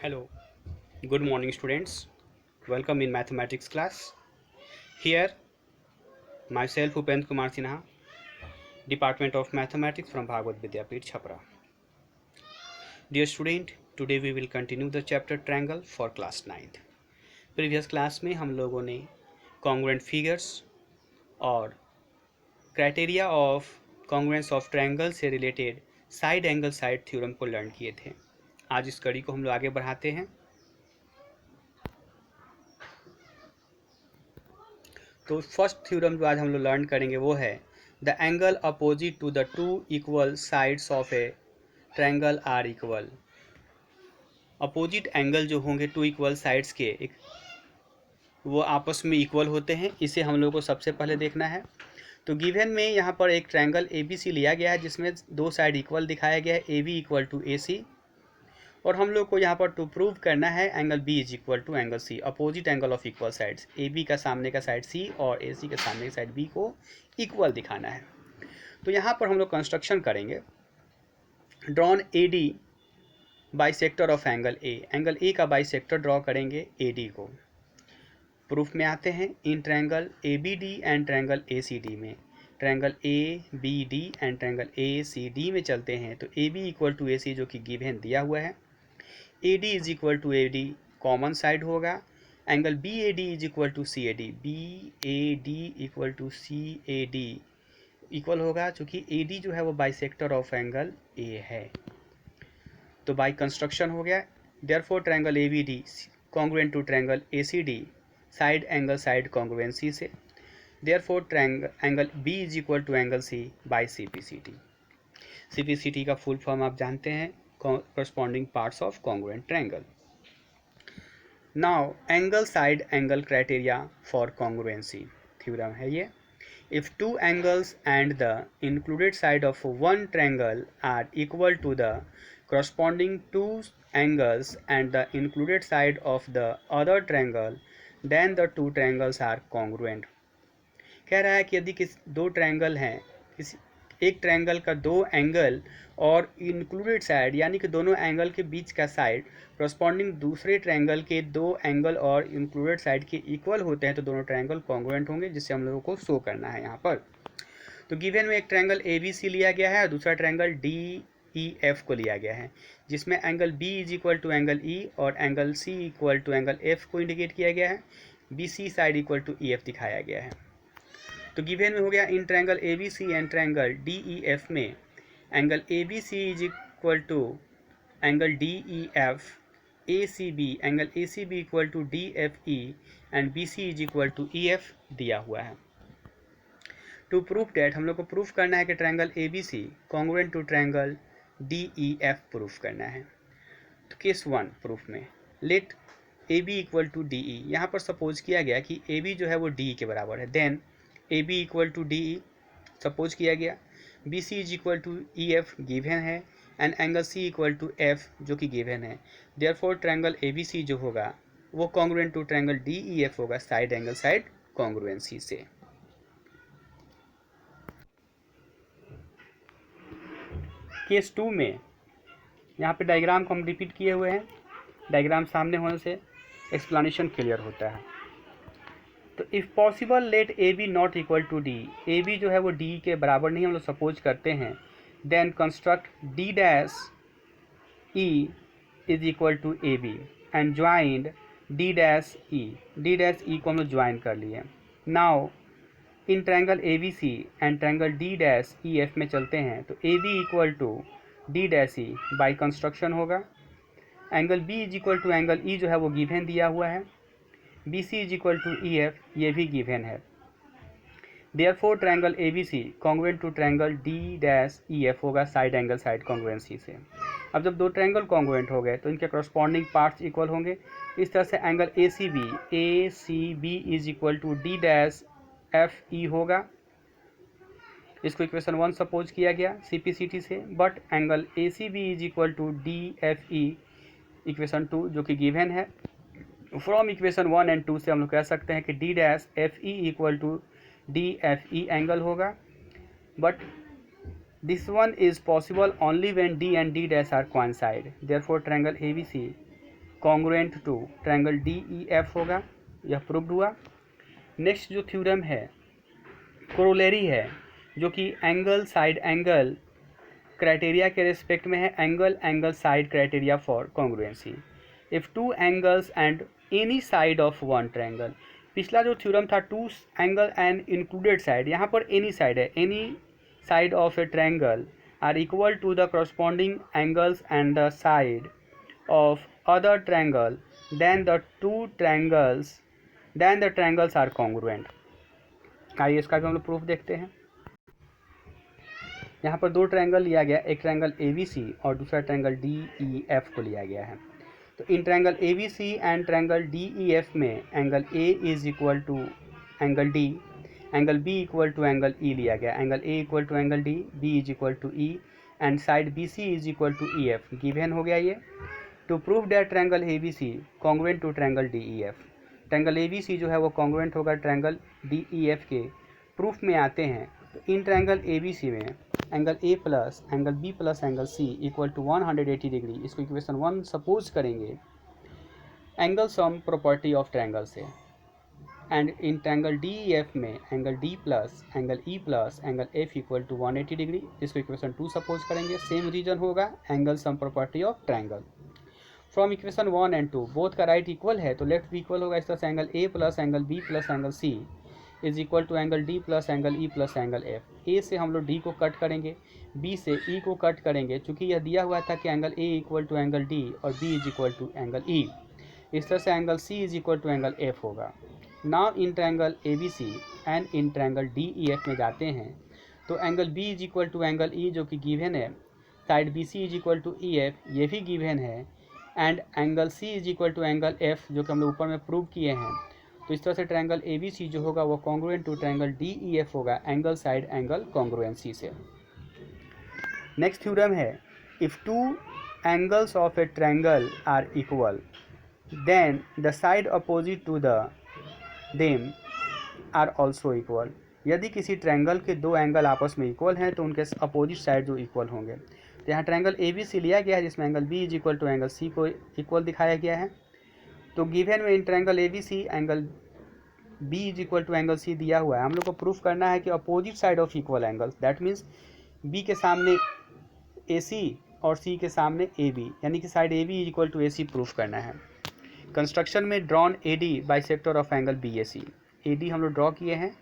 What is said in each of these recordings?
Hello, good morning students. Welcome in mathematics class. Here, myself Upendra Kumar Sinha, Department of Mathematics from Bhagavad Vidyapith Chhapra. Dear student, today we will continue the chapter Triangle for class 9th. Previous class में हम लोगों ने congruent figures और criteria of congruence of triangle से related side angle side theorem को learn किए थे. आज इस कड़ी को हम लोग आगे बढ़ाते हैं. तो फर्स्ट थ्योरम जो आज हम लोग लर्न करेंगे वो है the angle opposite to the two equal sides of a triangle are equal. Opposite angle जो होंगे टू इक्वल साइड्स के वो आपस में इक्वल होते हैं. इसे हम लोग को सबसे पहले देखना है. तो गिवन में यहाँ पर एक ट्रायंगल ए बी सी लिया गया है जिसमें दो साइड इक्वल दिखाया गया है, ए बी इक्वल टू ए सी. और हम लोग को यहाँ पर टू प्रूव करना है angle B is equal to angle C, opposite angle of equal sides. A B का सामने का साइड सी और ए सी के सामने का साइड बी को इक्वल दिखाना है. तो यहाँ पर हम लोग कंस्ट्रक्शन करेंगे. Drawn A D bisector of angle A. Angle A का बाइसेक्टर ड्रॉ करेंगे ए डी को. प्रूफ में आते हैं. In triangle A B D and triangle A C D में triangle A B D and triangle A C D में चलते हैं. तो A B equal to A C जो कि गिवन दिया हुआ है. A D is equal to A D common side होगा. Angle B A D is equal to C A D. B A D equal to C A D equal होगा चूँकि A D जो है वो bisector of angle A है. तो by construction हो गया. Therefore triangle A B D congruent to triangle A C D side angle side congruency से. Therefore angle B is equal to angle C by C P C T. C P C T का full form आप जानते हैं, corresponding parts of congruent triangle. Now angle side angle criteria for congruency theorem है ये. If two angles and the included side of one triangle are equal to the corresponding two angles and the included side of the other triangle, then the two triangles are congruent. कह रहा है कि यदि दो triangle हैं, एक triangle का दो एंगल और इंक्लूडेड साइड यानी कि दोनों एंगल के बीच का साइड करस्पॉन्डिंग दूसरे ट्रायंगल के दो एंगल और इंक्लूडेड साइड के इक्वल होते हैं तो दोनों ट्रायंगल कॉन्ग्रुएंट होंगे, जिससे हम लोगों को शो करना है यहाँ पर. तो गिवन में एक ट्रायंगल ए बी सी लिया गया है और दूसरा ट्रायंगल डी ई एफ को लिया गया है, जिसमें angle B is equal to angle E और angle C equal to angle F को इंडिकेट किया गया है. B C side equal to E F दिखाया गया है. तो गिवन में हो गया in triangle A B C and triangle D E F में angle A B C is equal to angle D E F, A C B angle A C B equal to D F E and B C is equal to E F दिया हुआ है. To proof date हम लोग को proof करना है कि triangle A B C congruent to triangle D E F proof करना है. तो केस वन प्रूफ में let A B equal to D E. यहाँ पर सपोज किया गया कि ए बी जो है वो डी ई के बराबर है. Then A B equal to D E suppose किया गया. B C is equal to E F given है and angle C equal to F जो कि गिवन है. Therefore triangle A B C जो होगा वो congruent to triangle D E F होगा साइड एंगल साइड कॉन्ग्रुएंसी से. केस टू में यहाँ पे डायग्राम को हम रिपीट किए हुए हैं. डायग्राम सामने होने से एक्सप्लेनेशन क्लियर होता है. तो if possible let A B not equal to D. A B जो है वो डी के बराबर नहीं हम लोग सपोज करते हैं. Then construct D dash E is equal to A B and joined D dash E. D dash E को हम लोग ज्वाइन कर लिए. Now in triangle A B C and triangle D dash E F में चलते हैं. तो A B equal to D dash E by construction होगा. Angle B is equal to angle E जो है वो गिवन दिया हुआ है. B C is equal to E F ये भी गिवन है. Therefore triangle A B C congruent to triangle D dash E F होगा साइड एंगल साइड कॉन्ग्रुएंसी से. अब जब दो ट्रायंगल कॉन्ग्रुएंट हो गए तो इनके करस्पॉन्डिंग पार्ट्स इक्वल होंगे. इस तरह से angle A C B is equal to D dash F E होगा. इसको इक्वेशन 1 सपोज किया गया सी पी सी टी से. But angle A C B is equal to D F E equation 2 जो कि गिवन है. फ्रॉम इक्वेशन 1 एंड 2 से हम लोग कह सकते हैं कि D dash F E equal to D F E angle होगा. But this one is possible only when D and D dash are coincide. Therefore triangle A B C congruent to triangle DEF होगा, यह proved हुआ। Next जो theorem है corollary है, जो कि angle side angle criteria के रिस्पेक्ट में है, angle side criteria for congruency if two angles and any side of one triangle. पिछला जो थ्योरम था two angle and included side, यहाँ पर एनी साइड है, any side of a triangle are equal to the corresponding angles and the side of other triangle, then the triangles are congruent। आइए इसका भी हम लोग प्रूफ देखते हैं। यहाँ पर दो ट्रायंगल लिया गया, एक ट्रायंगल ABC और दूसरा ट्रायंगल DEF को लिया गया है। तो in triangle ABC and triangle DEF में angle A is equal to angle D, angle B equal to angle E लिया गया, angle A equal to angle D, B is equal to E and side BC is equal to EF। Given हो गया ये। To prove that triangle ABC congruent to triangle DEF, triangle ABC जो है वो congruent होगा triangle DEF के। Proof में आते हैं तो इन ट्रायंगल ABC में angle A plus angle B plus angle C equal to 180 degree, इसको इक्वेशन 1 सपोज करेंगे angle sum property of triangle से। एंड इन ट्रायंगल DEF में angle D plus angle E plus angle F equal to 180 degree, इसको equation 2 suppose करेंगे। Same reason होगा angle sum property of triangle. From equation 1 and 2 both का right equal है तो left भी equal होगा। इस तरह से angle A plus angle B plus angle C is equal to angle D plus angle E plus angle F। A से हम लोग D को कट करेंगे, B से E को कट करेंगे, चूँकि यह दिया हुआ था कि angle A equal to angle D और B is equal to angle E। इस तरह से angle C is equal to angle F होगा। Now in triangle ABC and in triangle DEF में जाते हैं तो angle B is equal to angle E जो कि गिवन है, side BC is equal to EF ये भी गिवन है, and angle C is equal to angle F जो कि हम लोग ऊपर में प्रूव किए हैं। तो इस तरह से ट्रायंगल ABC जो होगा वो कॉन्ग्रुएंट टू ट्रायंगल DEF होगा एंगल साइड एंगल कॉन्ग्रुएंसी से। नेक्स्ट थ्योरम है if two angles of a triangle are equal then the side opposite to them are also equal. यदि किसी ट्रायंगल के दो एंगल आपस में इक्वल हैं तो उनके अपोजिट साइड जो इक्वल होंगे। तो यहाँ ट्रायंगल ABC लिया गया है जिसमें angle B is equal to angle C को इक्वल दिखाया गया है। तो गिवन में in triangle ABC angle B is equal to angle C दिया हुआ है। हम लोग को प्रूफ करना है कि opposite side of equal angles, that means B के सामने AC और C के सामने AB, यानी कि side AB is equal to AC proof करना है। कंस्ट्रक्शन में drawn AD bisector of angle BAC, AD हम लोग ड्रॉ किए हैं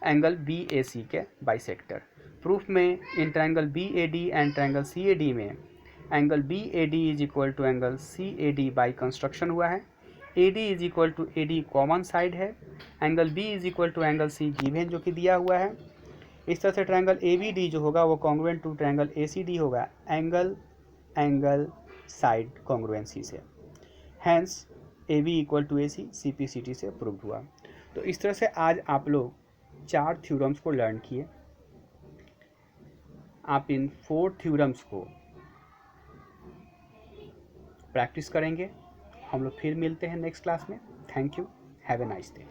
एंगल BAC के बाइसेक्टर। प्रूफ में in triangle BAD and triangle CAD में angle BAD is equal to angle CAD by construction हुआ है। AD is equal to AD common side है, angle B is equal to angle C given जो कि दिया हुआ है। इस तरह से ट्रायंगल ABD जो होगा वो कॉन्ग्रुएंट टू ट्रायंगल ACD होगा एंगल साइड कॉन्ग्रुएंसी से। Hence AB equal to AC CPCT से प्रूव्ड हुआ। तो इस तरह से आज आप लोग 4 थ्योरम्स को लर्न किए। आप इन 4 थ्योरम्स को प्रैक्टिस करेंगे। हम लोग फिर मिलते हैं नेक्स्ट क्लास में। Thank you, have a nice day.